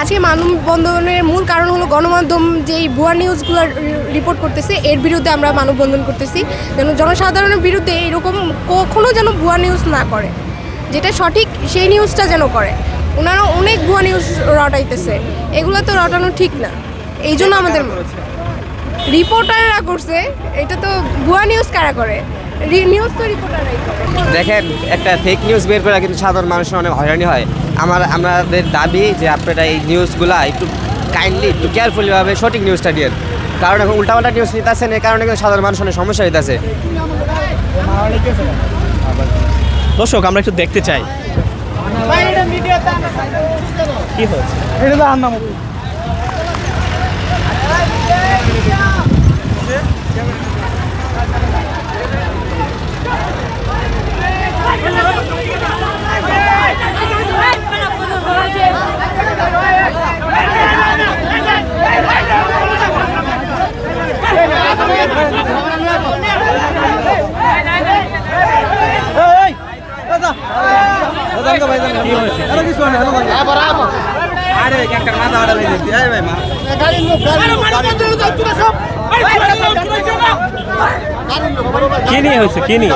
আজকে মানববন্ধনের মূল কারণ হলো গণমাধ্যম যেই ভুয়া নিউজগুলো রিপোর্ট করতেছে এর বিরুদ্ধে আমরা মানববন্ধন করতেছি, যেন জনসাধারণের বিরুদ্ধে এরকম কখনো যেন ভুয়া নিউজ না করে, যেটা সঠিক সেই নিউজটা যেন করে। ওনারা অনেক ভুয়া নিউজ রটাইতেছে, এগুলো তো রটানো ঠিক না। এই জন্য আমাদের রিপোর্টাররা করছে, এটা তো ভুয়া নিউজ কারা করে? নিউজ তো রিপোর্টাররাই করে। দেখেন, একটা ফেক নিউজ বের করা কিন্তু সাধারণ মানুষের অনেক হয়রানি হয়। আমাদের দাবি যে আপনারা এই নিউজগুলো একটু কাইন্ডলি একটু কেয়ারফুলিভাবে সঠিক নিউজটা দিয়ে, কারণ এখন উল্টাপাল্টা নিউজ নিতেছেন, এই কারণে কিন্তু সাধারণ মানুষ অনেক সমস্যা হইতেছে। দর্শক আমরা একটু দেখতে চাই কি হচ্ছে। কি নিয়ে হয়েছে, কি নিয়ে?